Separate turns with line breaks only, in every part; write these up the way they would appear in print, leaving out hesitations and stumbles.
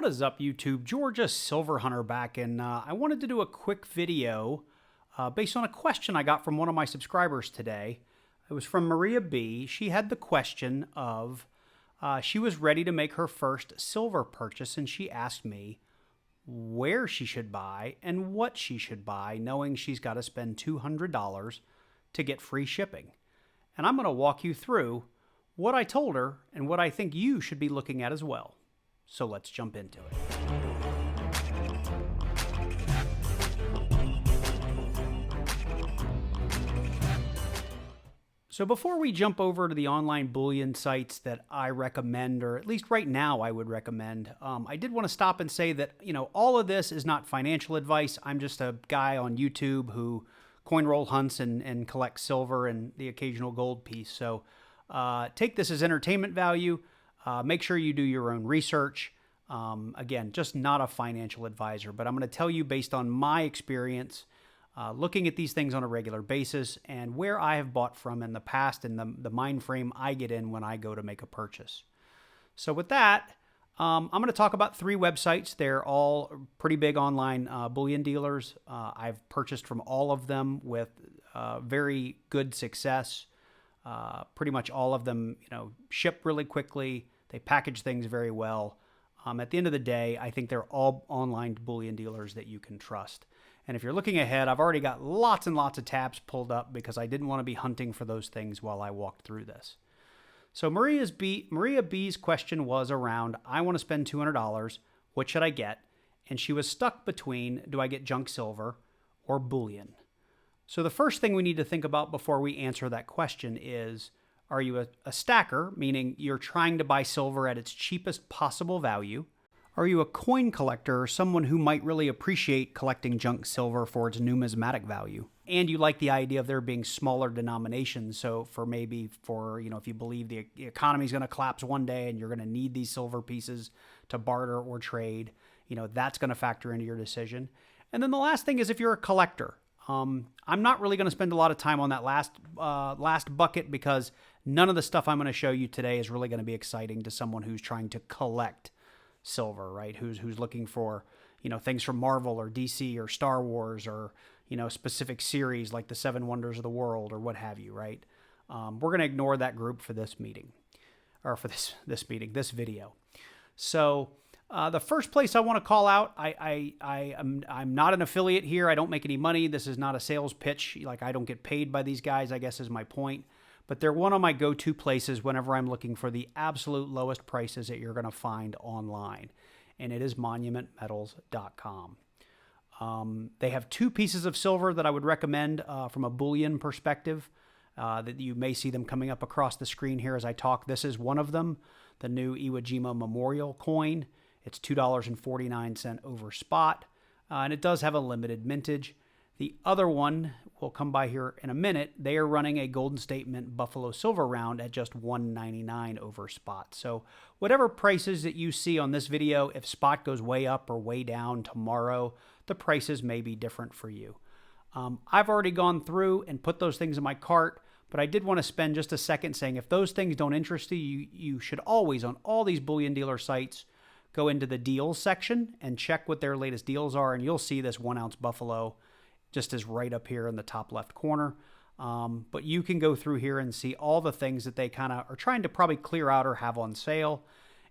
What is up, YouTube? Georgia Silver Hunter back, and I wanted to do a quick video based on a question I got from one of my subscribers today. It was from Maria B. She had the question of she was ready to make her first silver purchase, and she asked me where she should buy and what she should buy, knowing she's got to spend $200 to get free shipping. And I'm going to walk you through what I told her and what I think you should be looking at as well. So let's jump into it. So before we jump over to the online bullion sites that I recommend, or at least right now I would recommend, I did want to stop and say that, all of this is not financial advice. I'm just a guy on YouTube who coin roll hunts and collects silver and the occasional gold piece. So take this as entertainment value. Make sure you do your own research. Again, just not a financial advisor, but I'm going to tell you based on my experience looking at these things on a regular basis and where I have bought from in the past and the mind frame I get in when I go to make a purchase. So with that, I'm going to talk about 3 websites. They're all pretty big online bullion dealers. I've purchased from all of them with very good success. Pretty much all of them, ship really quickly. They package things very well. At the end of the day, I think they're all online bullion dealers that you can trust. And if you're looking ahead, I've already got lots and lots of tabs pulled up because I didn't want to be hunting for those things while I walked through this. So Maria B's question was around, I want to spend $200. What should I get? And she was stuck between, do I get junk silver or bullion? So the first thing we need to think about before we answer that question is, are you a stacker, meaning you're trying to buy silver at its cheapest possible value? Are you a coin collector or someone who might really appreciate collecting junk silver for its numismatic value? And you like the idea of there being smaller denominations. So if you believe the economy is going to collapse one day and you're going to need these silver pieces to barter or trade, that's going to factor into your decision. And then the last thing is if you're a collector. I'm not really going to spend a lot of time on that last bucket because none of the stuff I'm going to show you today is really going to be exciting to someone who's trying to collect silver, right? Who's looking for, things from Marvel or DC or Star Wars or, specific series like the 7 Wonders of the World or what have you, right? We're going to ignore that group for this meeting or for this video. So the first place I want to call out, I'm not an affiliate here. I don't make any money. This is not a sales pitch. Like, I don't get paid by these guys, I guess is my point. But they're one of my go-to places whenever I'm looking for the absolute lowest prices that you're going to find online. And it is monumentmetals.com. They have 2 pieces of silver that I would recommend from a bullion perspective. That you may see them coming up across the screen here as I talk. This is one of them, the new Iwo Jima Memorial coin. It's $2.49 over spot, and it does have a limited mintage. The other one, we'll come by here in a minute, they are running a Golden State Mint Buffalo Silver round at just $1.99 over spot. So whatever prices that you see on this video, if spot goes way up or way down tomorrow, the prices may be different for you. I've already gone through and put those things in my cart, but I did want to spend just a second saying if those things don't interest you, you should always, on all these bullion dealer sites, go into the deals section and check what their latest deals are, and you'll see this 1-ounce Buffalo just is right up here in the top left corner. But you can go through here and see all the things that they kind of are trying to probably clear out or have on sale.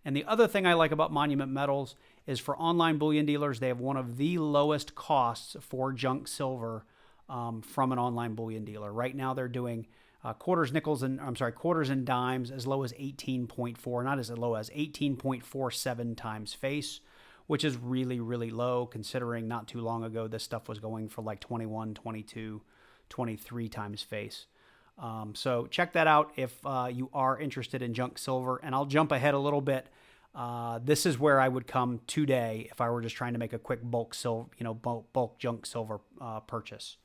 And the other thing I like about Monument Metals is for online bullion dealers, they have one of the lowest costs for junk silver from an online bullion dealer. Right now they're doing quarters and dimes as low as 18.4, not as low as 18.47 times face, which is really, really low considering not too long ago this stuff was going for like 21, 22, 23 times face. So check that out if you are interested in junk silver. And I'll jump ahead a little bit. This is where I would come today if I were just trying to make a quick bulk junk silver purchase.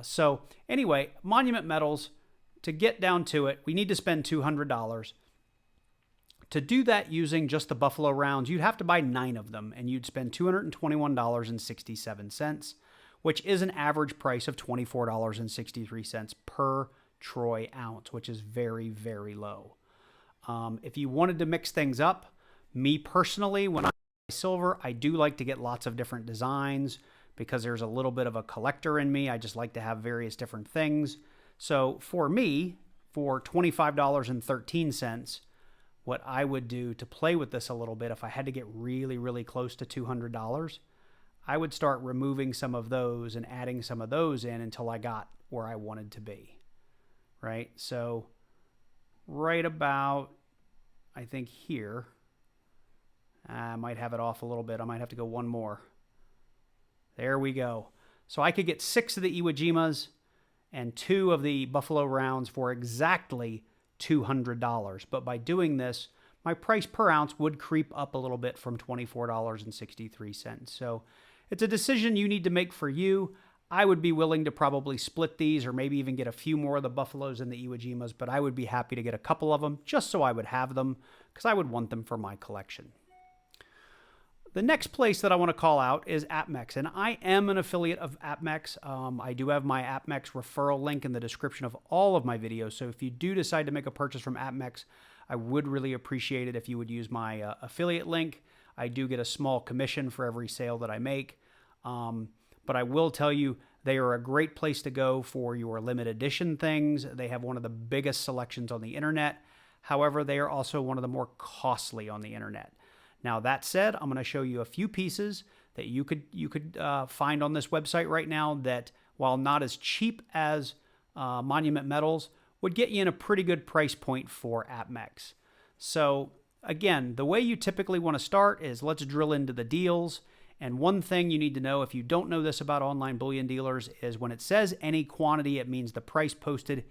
So anyway, Monument Metals, to get down to it, we need to spend $200. To do that using just the Buffalo rounds, you'd have to buy 9 of them, and you'd spend $221.67, which is an average price of $24.63 per troy ounce, which is very, very low. If you wanted to mix things up, me personally, when silver, I do like to get lots of different designs because there's a little bit of a collector in me. I just like to have various different things. So for me, for $25.13, what I would do to play with this a little bit, if I had to get really, really close to $200, I would start removing some of those and adding some of those in until I got where I wanted to be, right? So right about, I think here, I might have it off a little bit. I might have to go one more. There we go. So I could get 6 of the Iwo Jimas and 2 of the Buffalo rounds for exactly $200. But by doing this, my price per ounce would creep up a little bit from $24.63. So it's a decision you need to make for you. I would be willing to probably split these or maybe even get a few more of the Buffaloes and the Iwo Jimas, but I would be happy to get a couple of them just so I would have them because I would want them for my collection. The next place that I want to call out is Apmex, and I am an affiliate of Apmex. I do have my Apmex referral link in the description of all of my videos, so if you do decide to make a purchase from Apmex, I would really appreciate it if you would use my affiliate link. I do get a small commission for every sale that I make, but I will tell you they are a great place to go for your limited edition things. They have one of the biggest selections on the internet. However, they are also one of the more costly on the internet. Now, that said, I'm going to show you a few pieces that you could find on this website right now that, while not as cheap as Monument Metals, would get you in a pretty good price point for Apmex. So, again, the way you typically want to start is let's drill into the deals. And one thing you need to know, if you don't know this about online bullion dealers, is when it says any quantity, it means the price posted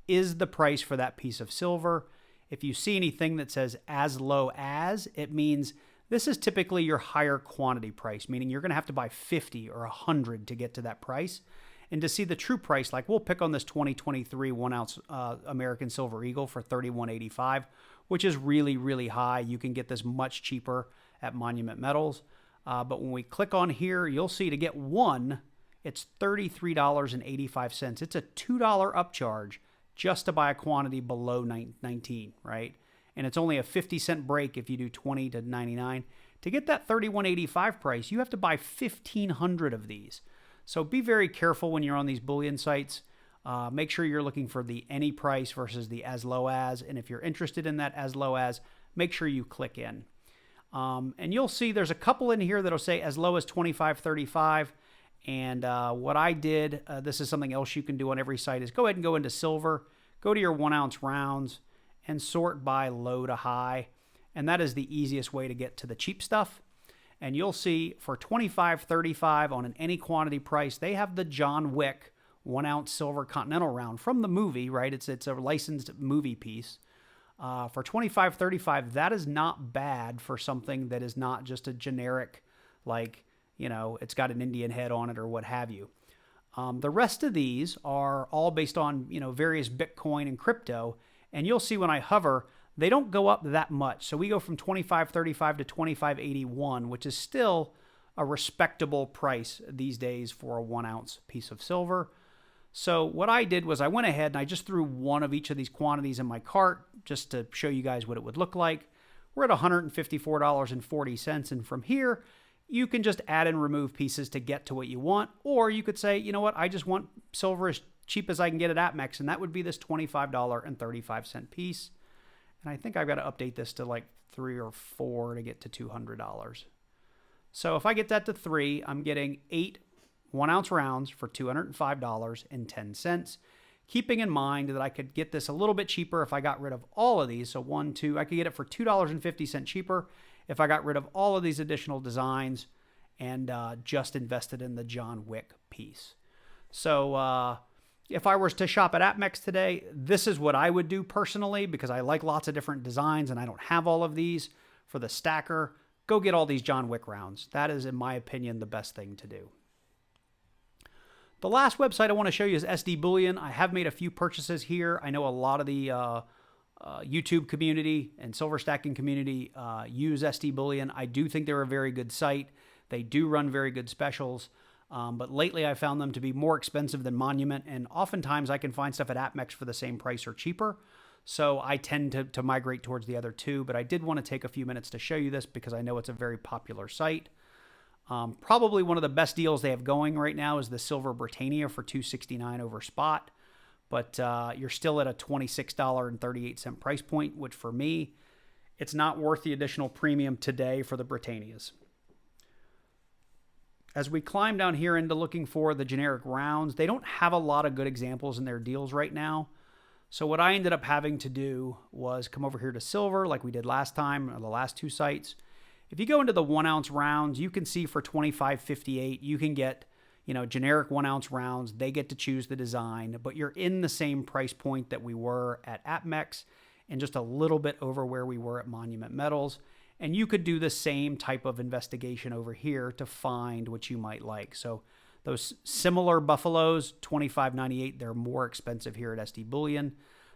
is the price for that piece of silver. If you see anything that says as low as, it means this is typically your higher quantity price, meaning you're going to have to buy 50 or 100 to get to that price. And to see the true price, like we'll pick on this 2023 1-ounce American Silver Eagle for $31.85, which is really, really high. You can get this much cheaper at Monument Metals. But when we click on here, you'll see to get one, it's $33.85. It's a $2 upcharge just to buy a quantity below 19, right? And it's only a 50-cent break if you do 20 to 99. To get that $31.85 price, you have to buy 1,500 of these. So be very careful when you're on these bullion sites. Make sure you're looking for the any price versus the as low as. And if you're interested in that as low as, make sure you click in. And you'll see there's a couple in here that'll say as low as $25.35. And what I did, this is something else you can do on every site, is go ahead and go into silver, go to your 1-ounce rounds, and sort by low to high. And that is the easiest way to get to the cheap stuff. And you'll see for $25.35 on an any quantity price, they have the John Wick 1-ounce silver continental round from the movie, right? It's a licensed movie piece. For $25.35, that is not bad for something that is not just a generic, like, you know, it's got an Indian head on it or what have you. The rest of these are all based on, you know, various Bitcoin and crypto. And you'll see when I hover, they don't go up that much. So we go from $25.35 to $25.81, which is still a respectable price these days for a 1-ounce piece of silver. So what I did was I went ahead and I just threw one of each of these quantities in my cart just to show you guys what it would look like. We're at $154.40. And from here, you can just add and remove pieces to get to what you want. Or you could say, you know what, I just want silver as cheap as I can get at Apmex. And that would be this $25.35 piece. And I think I've got to update this to like 3 or 4 to get to $200. So if I get that to 3, I'm getting 8 1-ounce rounds for $205.10. Keeping in mind that I could get this a little bit cheaper if I got rid of all of these. So 1, 2, I could get it for $2.50 cheaper if I got rid of all of these additional designs and just invested in the John Wick piece. So if I was to shop at Apmex today, this is what I would do personally because I like lots of different designs and I don't have all of these. For the stacker, go get all these John Wick rounds. That is, in my opinion, the best thing to do. The last website I want to show you is SD Bullion. I have made a few purchases here. I know a lot of the YouTube community and silver stacking community use SD Bullion. I do think they're a very good site. They do run very good specials. But lately I found them to be more expensive than Monument, and oftentimes I can find stuff at Apmex for the same price or cheaper. So I tend to migrate towards the other two, but I did want to take a few minutes to show you this because I know it's a very popular site. Probably one of the best deals they have going right now is the Silver Britannia for $269 over spot, but you're still at a $26.38 price point, which for me, it's not worth the additional premium today for the Britannias. As we climb down here into looking for the generic rounds, they don't have a lot of good examples in their deals right now. So what I ended up having to do was come over here to silver like we did last time, or the last two sites. If you go into the 1 ounce rounds, you can see for $25.58, you can get, generic 1 ounce rounds. They get to choose the design, but you're in the same price point that we were at Apmex and just a little bit over where we were at Monument Metals. And you could do the same type of investigation over here to find what you might like. So those similar buffaloes, $25.98, they're more expensive here at SD Bullion.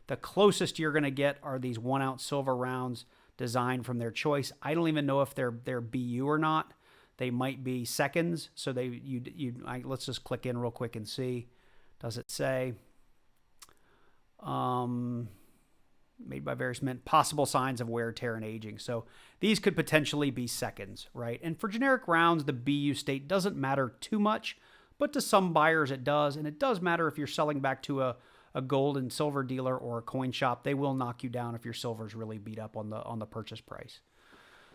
The closest you're going to get are these 1 ounce silver rounds designed from their choice. I don't even know if they're BU or not. They might be seconds. So let's just click in real quick and see. Does it say? Made by various men, possible signs of wear, tear, and aging. So these could potentially be seconds, right? And for generic rounds, the BU state doesn't matter too much, but to some buyers it does. And it does matter if you're selling back to a gold and silver dealer or a coin shop. They will knock you down if your silver's really beat up on the purchase price.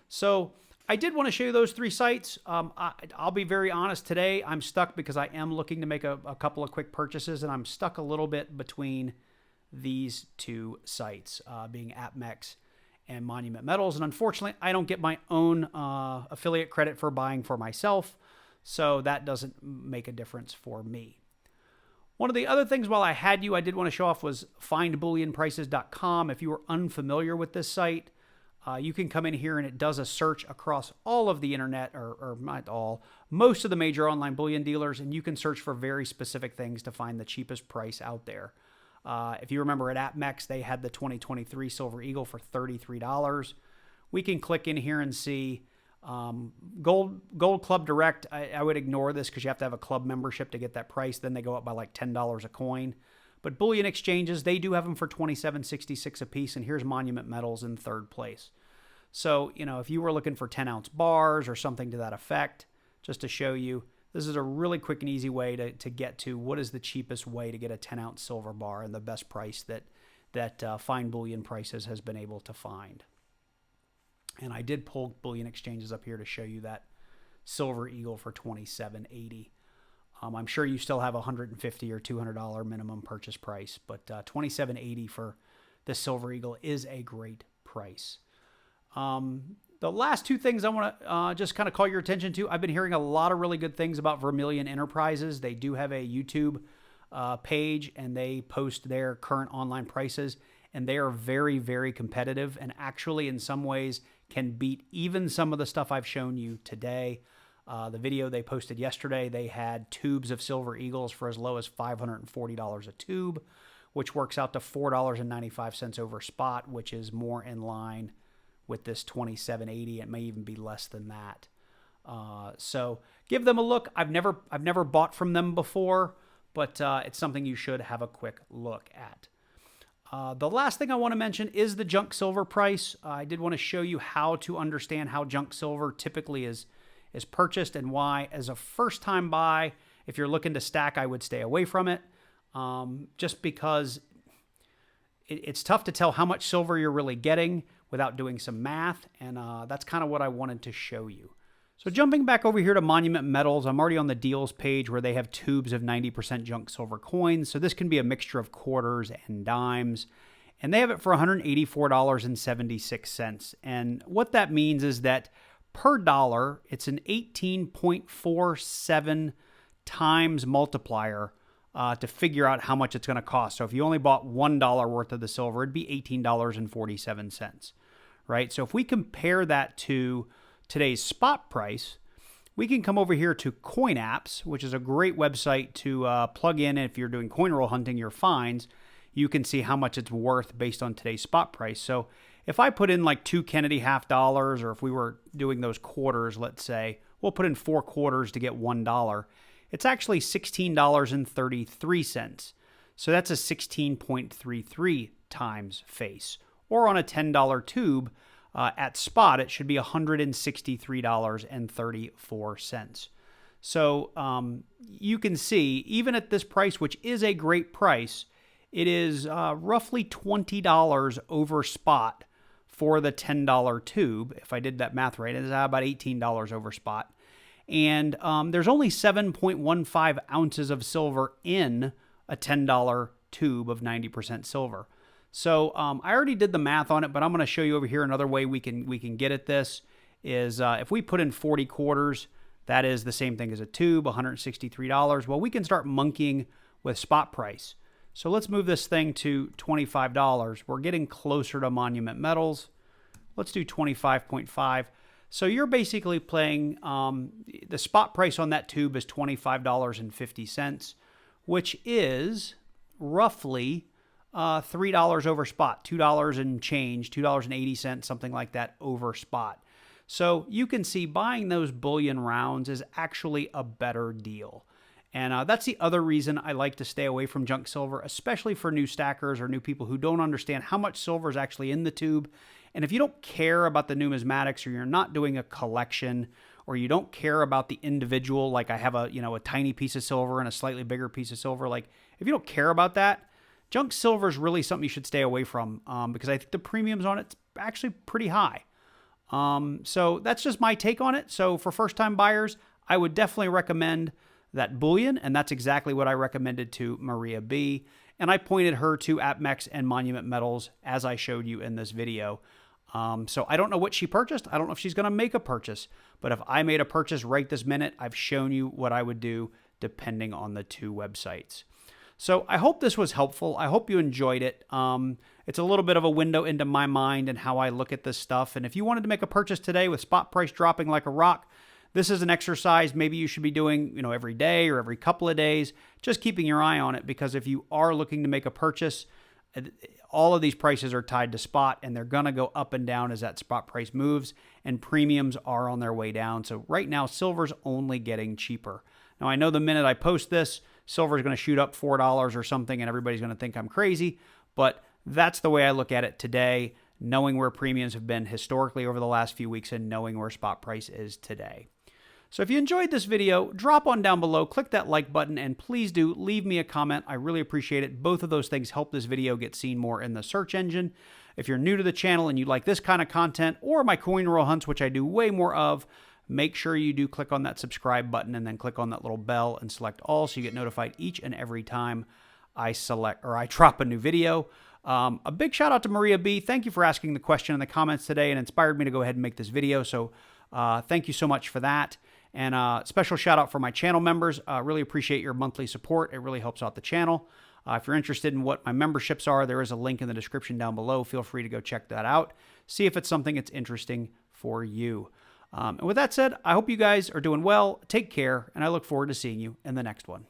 So I did want to show you those three sites. I'll be very honest today. I'm stuck because I am looking to make a couple of quick purchases, and I'm stuck a little bit between these two sites, being Apmex and Monument Metals. And unfortunately, I don't get my own affiliate credit for buying for myself, so that doesn't make a difference for me. One of the other things while I had you, I did want to show off was findbullionprices.com. If you are unfamiliar with this site, you can come in here and it does a search across all of the internet, or not all, most of the major online bullion dealers, and you can search for very specific things to find the cheapest price out there. If you remember at Apmex, they had the 2023 Silver Eagle for $33. We can click in here and see Gold Club Direct. I would ignore this because you have to have a club membership to get that price. Then they go up by like $10 a coin. But bullion exchanges, they do have them for $27.66 a piece. And here's Monument Metals in third place. So, if you were looking for 10 ounce bars or something to that effect, just to show you, this is a really quick and easy way to get to what is the cheapest way to get a 10 ounce silver bar and the best price that Find Bullion Prices has been able to find. And I did pull bullion exchanges up here to show you that Silver Eagle for $27.80. I'm sure you still have $150 or $200 minimum purchase price, but $27.80 for the Silver Eagle is a great price. The last two things I want to just kind of call your attention to, I've been hearing a lot of really good things about Vermilion Enterprises. They do have a YouTube page, and they post their current online prices, and they are very, very competitive, and actually in some ways can beat even some of the stuff I've shown you today. The video they posted yesterday, they had tubes of Silver Eagles for as low as $540 a tube, which works out to $4.95 over spot, which is more in line with this $27.80. It may even be less than that. So give them a look. I've never bought from them before, but it's something you should have a quick look at. The last thing I want to mention is the junk silver price. I did want to show you how to understand how junk silver typically is purchased and why. As a first-time buy, if you're looking to stack, I would stay away from it, just because it's tough to tell how much silver you're really getting without doing some math, and that's kind of what I wanted to show you. So jumping back over here to Monument Metals, I'm already on the deals page where they have tubes of 90% junk silver coins. So this can be a mixture of quarters and dimes, and they have it for $184.76. And what that means is that per dollar, it's an 18.47 times multiplier to figure out how much it's going to cost. So if you only bought $1 worth of the silver, it'd be $18.47, right? So if we compare that to today's spot price, we can come over here to Coin Apps, which is a great website to plug in. If you're doing coin roll hunting, your finds, you can see how much it's worth based on today's spot price. So if I put in like 2 Kennedy $half, or if we were doing those quarters, let's say, we'll put in 4 quarters to get $1. It's actually $16.33. So that's a 16.33 times face. Or on a $10 tube at spot, it should be $163.34. So you can see, even at this price, which is a great price, it is roughly $20 over spot for the $10 tube. If I did that math right, it's about $18 over spot. And there's only 7.15 ounces of silver in a $10 tube of 90% silver. So I already did the math on it, but I'm going to show you over here another way we can get at this is if we put in 40 quarters, that is the same thing as a tube, $163. Well, we can start monkeying with spot price. So let's move this thing to $25. We're getting closer to Monument Metals. Let's do 25.5. So you're basically playing, the spot price on that tube is $25.50, which is roughly $3 over spot, $2 and change, $2.80, something like that over spot. So you can see buying those bullion rounds is actually a better deal. And that's the other reason I like to stay away from junk silver, especially for new stackers or new people who don't understand how much silver is actually in the tube. And if you don't care about the numismatics, or you're not doing a collection, or you don't care about the individual, like I have a tiny piece of silver and a slightly bigger piece of silver, like if you don't care about that, junk silver is really something you should stay away from because I think the premiums on it's actually pretty high. So that's just my take on it. So for first-time buyers, I would definitely recommend that bullion, and that's exactly what I recommended to Maria B. And I pointed her to Apmex and Monument Metals as I showed you in this video. So I don't know what she purchased. I don't know if she's going to make a purchase, but if I made a purchase right this minute, I've shown you what I would do depending on the two websites. So I hope this was helpful. I hope you enjoyed it. It's a little bit of a window into my mind and how I look at this stuff. And if you wanted to make a purchase today with spot price dropping like a rock, this is an exercise maybe you should be doing, every day or every couple of days, just keeping your eye on it, because if you are looking to make a purchase, all of these prices are tied to spot, and they're going to go up and down as that spot price moves, and premiums are on their way down. So right now, silver's only getting cheaper. Now, I know the minute I post this, silver is going to shoot up $4 or something, and everybody's going to think I'm crazy, but that's the way I look at it today, knowing where premiums have been historically over the last few weeks and knowing where spot price is today. So if you enjoyed this video, drop on down below, click that like button, and please do leave me a comment. I really appreciate it. Both of those things help this video get seen more in the search engine. If you're new to the channel and you like this kind of content or my coin roll hunts, which I do way more of, make sure you do click on that subscribe button and then click on that little bell and select all so you get notified each and every time I drop a new video. A big shout out to Maria B. Thank you for asking the question in the comments today and inspired me to go ahead and make this video. So thank you so much for that. And special shout out for my channel members. Really appreciate your monthly support. It really helps out the channel. If you're interested in what my memberships are, there is a link in the description down below. Feel free to go check that out. See if it's something that's interesting for you. And with that said, I hope you guys are doing well. Take care, and I look forward to seeing you in the next one.